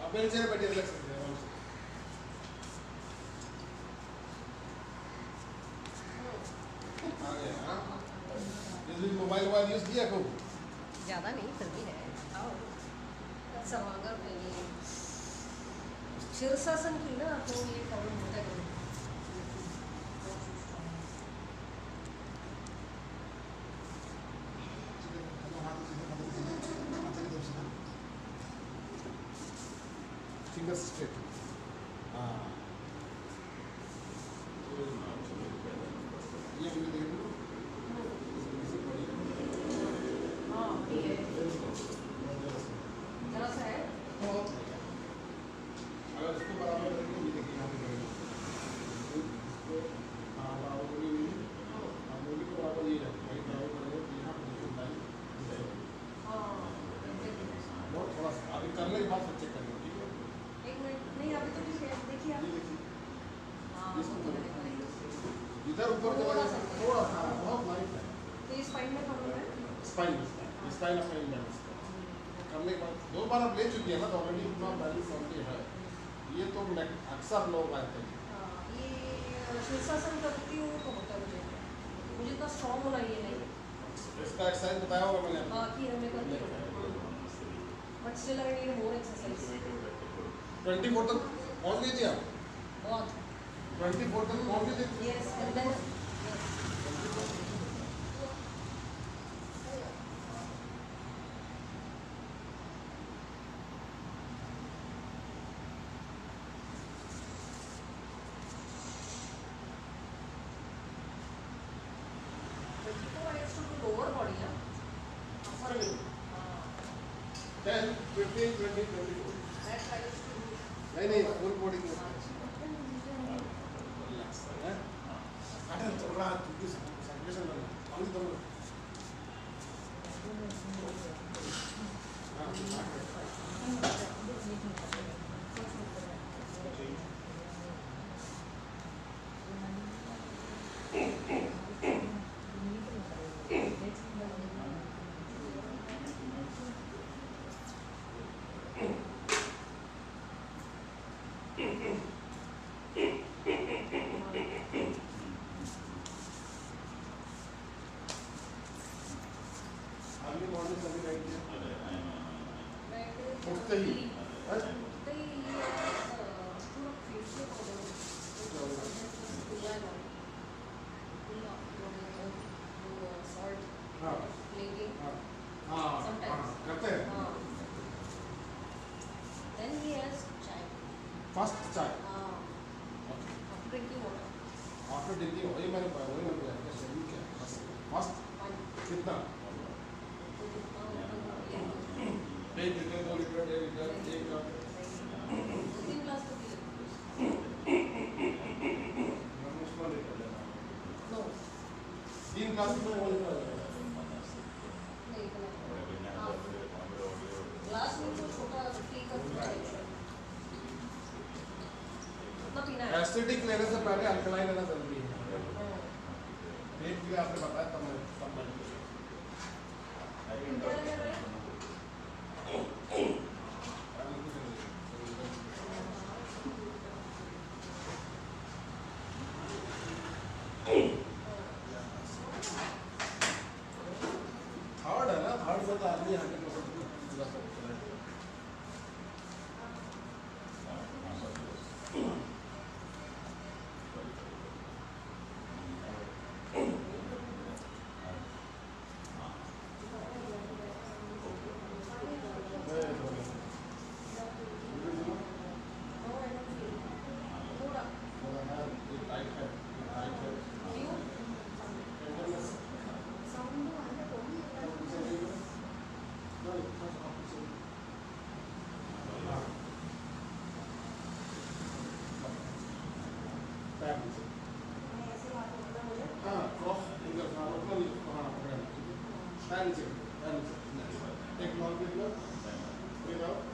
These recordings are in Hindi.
आप मेरे चेहरे बैठिए, रिलैक्स कीजिए आराम से। आ गए हाँ। ये मोबाइल यूज किया खूब? ज़्यादा नहीं, फिर भी है। आओ समागर पे ये शीर्षासन की ना, तो ये प्रॉब्लम होता है। Fingers straight. हाँ ये मुझे देख लो। हाँ ये जरा सा है। अगर इसको बराबर करेंगे, ये देखिए यहाँ पे करेंगे इसको। हाँ बराबर बोली हुई है। हाँ बोली को बराबर ये है, वही बराबर करेंगे तो यहाँ बिल्कुल लाइन जाएगी। बहुत थोड़ा सा अभी करने के बाद फिर चेक करेंगे, ठीक है? एक मिनट, नहीं अभी तो ठीक है, देखिए आप। ये देखिए हाँ इसको वो तो करेंगे। है। इधर ऊपर थोड़ा चला सा। थोड़ा सा, बहुत लाइट है। तो इस स्पाइन में प्रॉब्लम है। स्पाइन ऑफ बैलेंस करने के बाद 2 बार आप ले चुकी है ना, तो ऑलरेडी इतना बैलेंस ऑलरेडी है। ये तो अक्सर लोग आते हैं। ये शीर्षासन करती हूँ तो होता है मुझे इतना स्ट्रॉन्ग होना ये नहीं। इसका एक्सरसाइज बताया होगा मैंने आपको। हाँ कि हमें करती हूँ, but still I need more exercise. 24 तक पहुँच गई थी आप? बहुत। 24 तक पहुँच गई थी? Yes and then lower body है, अपर नहीं। 10, 15, 20, 24। नहीं फुल बॉडी को चल रहा है, सर्कुलेशन पानी तो अगली मॉर्निंग सभी राइट उठते ही हाँ हाँ करते हैं। फर्स्ट चाय आफ्टर ड्रिंकिंग, वही मैंने शेड्यूल किया। फर्स्ट कितना? 1 litre 2 litre 1 litre 1 glass. 3 glass तो पी लेते नो 3 ग्लास में 1 लीटर। नहीं ग्लास में तो छोटा टी का उतना पीना है। एसिडिक लेने से पहले अल्कलाइन लेना जरूरी है। पेट के लिए आपने बताया तब मैं थर्ड है ना, थर्ड में तो आदमी 100% एक long breath out.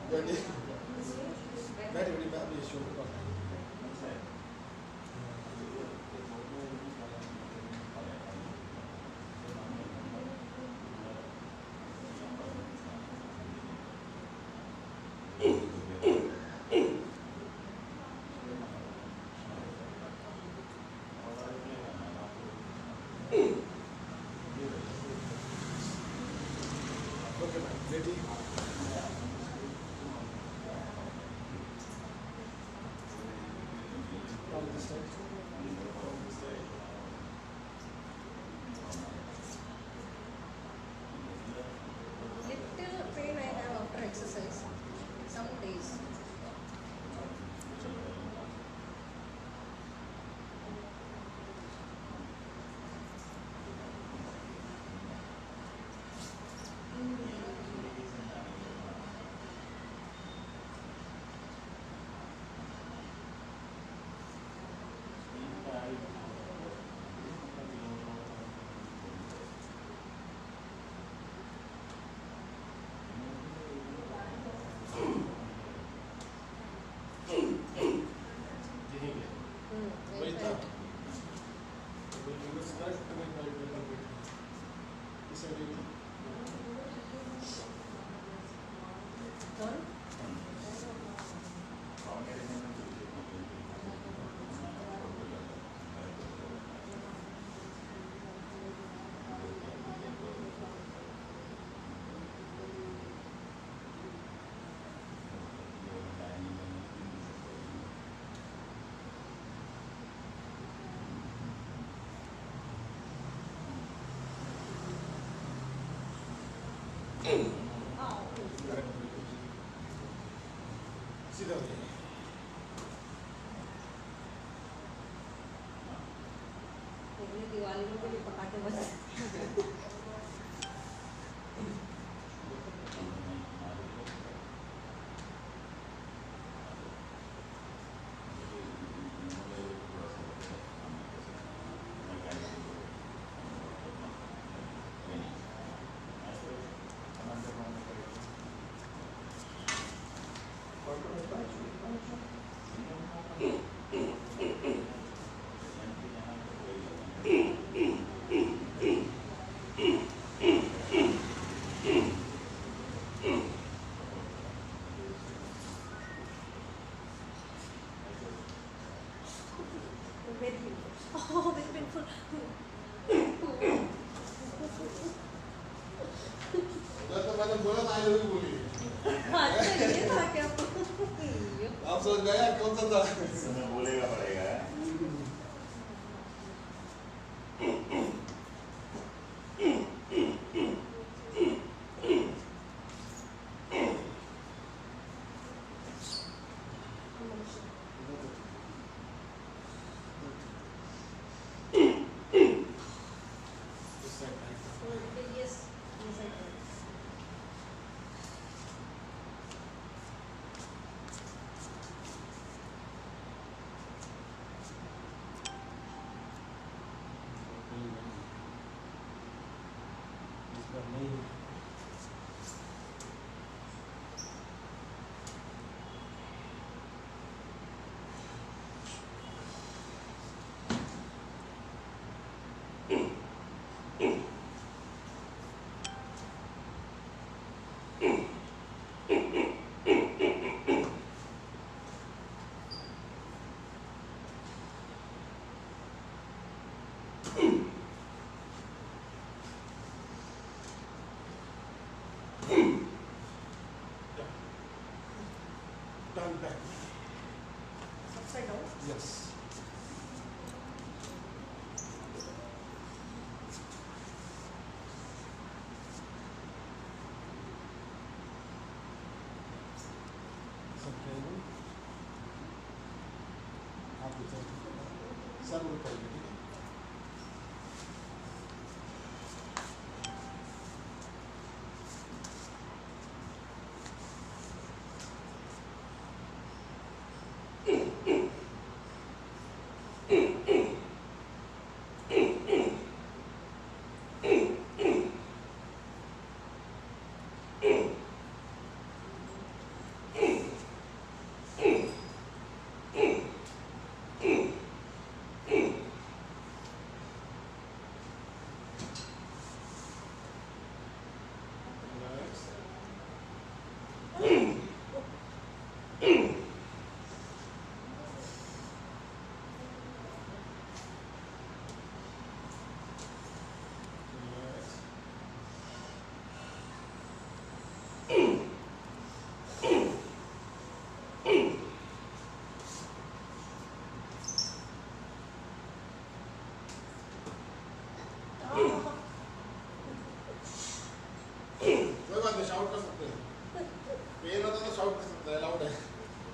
Jadi, dari di show Jadi little pain I have after exercise. Some days. Sit down. ini Diwali में भी पटाखे बजते very painful. Oh, very painful. तो मैंने बोला था आई लव यू बोली अच्छा ये था क्या आप समझ गए कौन सा था समय बोलेगा पड़ेगा Turn back. Upside down. Yes. सब करेंगे ठीक है शाउट कर सकते हैं, पेन होता तो शाउट कर सकते हैं, अलाउड है।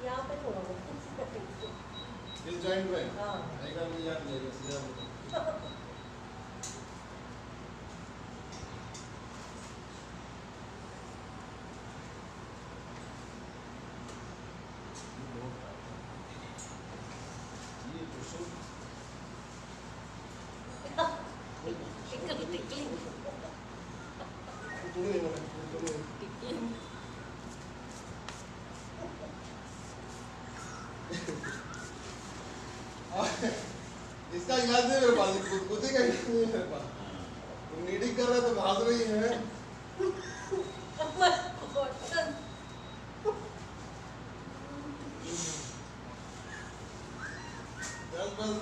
यहाँ पे थोड़ा बहुत इस जॉइंट में हाँ आएगा, मुझे याद नहीं है सीधा बोलो। ये क्वेश्चन इसका इलाज नहीं मेरे पास, खुद ही का इलाज नहीं मेरे पास। नीडिंग कर रहा है तो भाग रही है। बस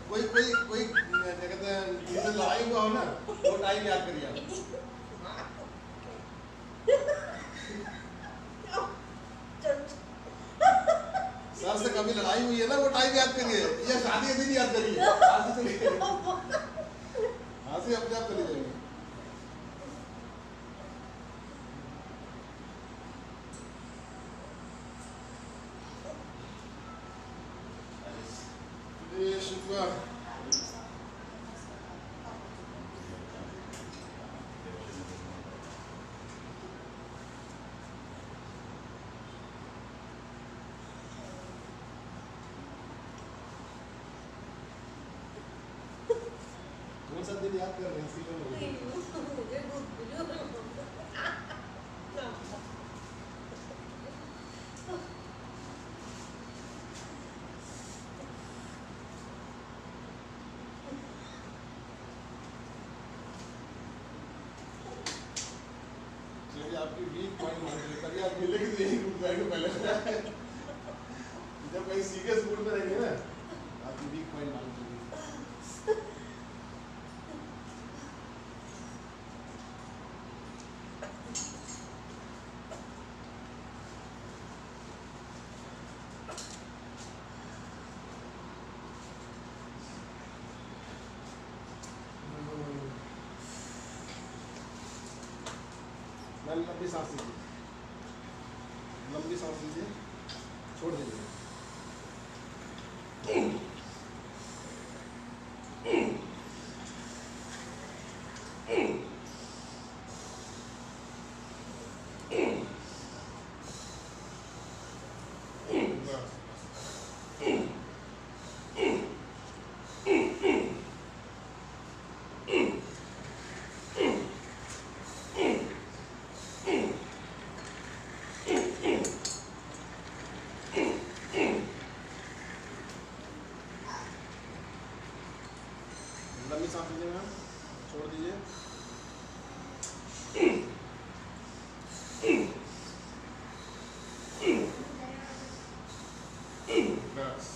कोई कोई कोई क्या कहते हैं, जिसे लड़ाई हुआ हो ना, वो टाइम याद करिए आप। सर से कभी लड़ाई हुई है ना, वो टाइम याद करिए, या शादी के दिन याद करिए, आज से चलिए, आज से अपने आप चले जाएंगे। शुक्र कौन सा दिन याद कर रहे हैं, सीजन हो गया। चलिए आपकी वीक पॉइंट मान लीजिए, कभी आप मिलेंगे तो यही रूट जाएंगे पहले। जब कहीं सीरियस मूड में रहेंगे ना, आपकी वीक पॉइंट मान लीजिए। लंबी सांस लीजिए, लंबी सांस लीजिए, छोड़ दीजिए। लंबी सांस लीजिए मैम, छोड़ दीजिए। बस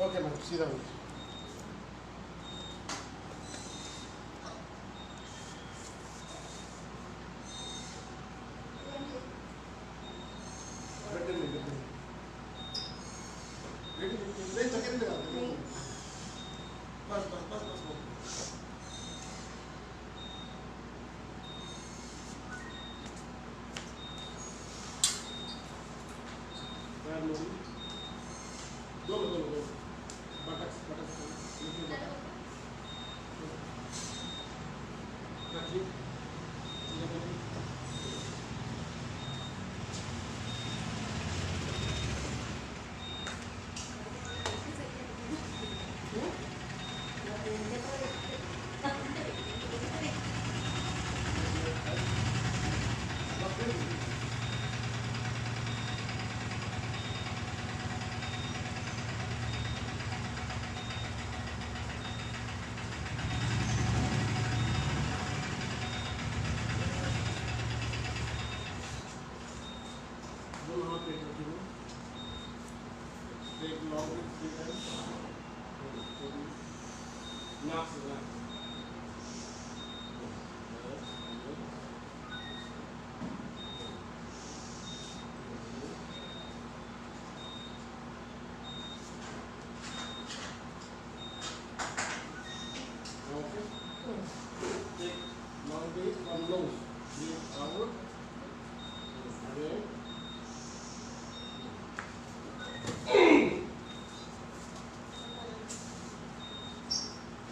ओके मैम, सीधा हो। बस बस बस बस दो बटक्स रखिए। Take long breath 3 times. Relax, relax. Okay. Take long breath from nose. Breathe out. Again.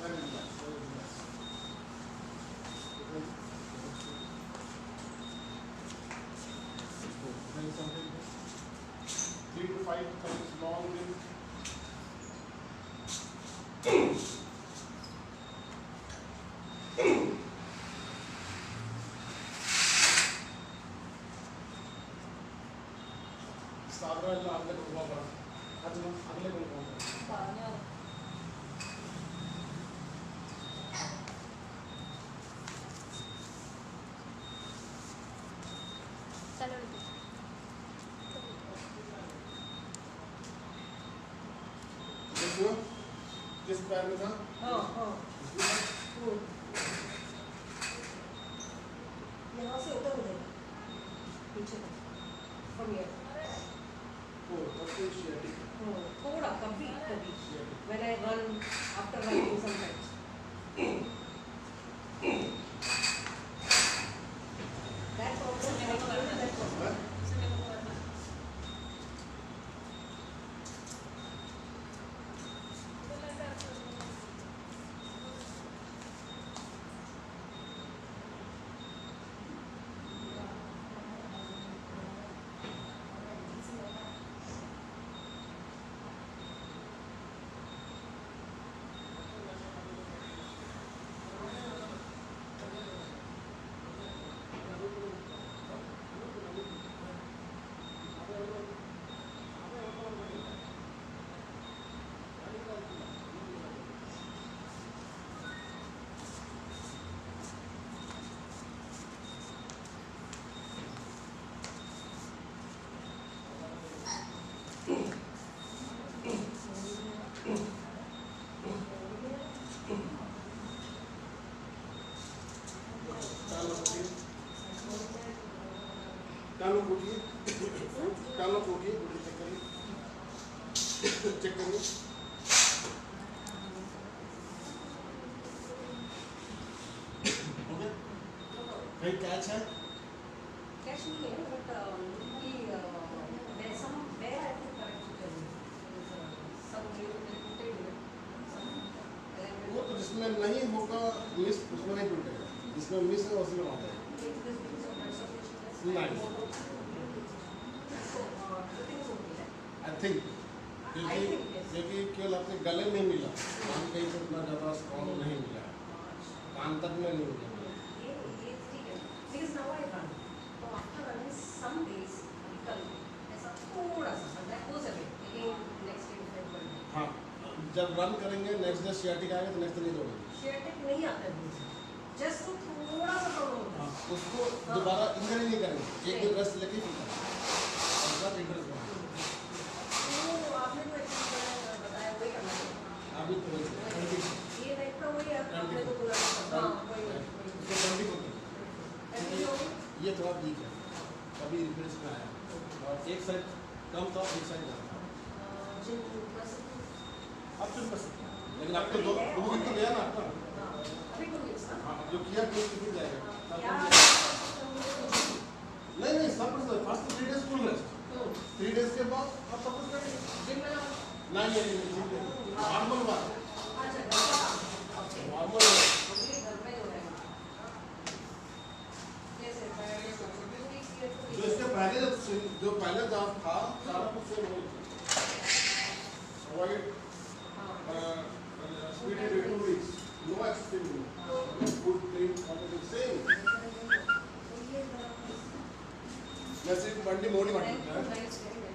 Very relax, very relax. Then something. 3 to 5 times long breath. साधारण अगले को हुआ बड़ा अगले को हुआ देखो किस पैर में था यहाँ से ऊपर हो जाएगा पीछे तक from here. थोड़ा कभी कभी when I run after running sometimes. That problem that problem. कानों को उठिए कानों को उठिए चेक करिए ओके कहीं कैच है Cash नहीं है but he there's some where I think correct some वो तो जिसमें नहीं होगा मिस उसमें नहीं टूटेगा जिसमें मिस है उसी में आता है नहीं आई थिंक क्योंकि केवल अपने गले में मिला कान कहीं से उतना ज़्यादा स्ट्रॉन्ग नहीं मिला कान तक में नहीं मिला because now I run so after running some days कल ऐसा थोड़ा सा that goes away again next day February हाँ जब रन करेंगे नेक्स्ट डे सियाटिक आएगा तो नेक्स्ट डे नहीं दौड़ेंगे Sciatic नहीं आता है जस्ट थोड़ा सा प्रॉब्लम होता है उसको दोबारा इंजरी नहीं करेंगे एक दिन रेस्ट लेके फिर इंटरेस्ट तो आपने तो एक बताया वही करना है अभी तो ये टाइप का वही है आपने तो बोला हाँ वही ये थोड़ा वीक है अभी रिफ्रेश में आया और एक साइड कम था एक साइड ज़्यादा आप चुन कर सकते हैं लेकिन आपको दो दिन तो गया ना आपका हाँ जो किया कि कितनी जाएगा नहीं सब कुछ first 3 days full rest 3 days के बाद आप सब कुछ करेंगे नहीं नॉर्मल बात नॉर्मल చాలా పుస్తకాలు అవాయిడ్ స్పీడ్ రెగ్యులరీస్ no extreme good dream competition same plus it బండి మోడి Thank you, పడుతుంది nice, very nice.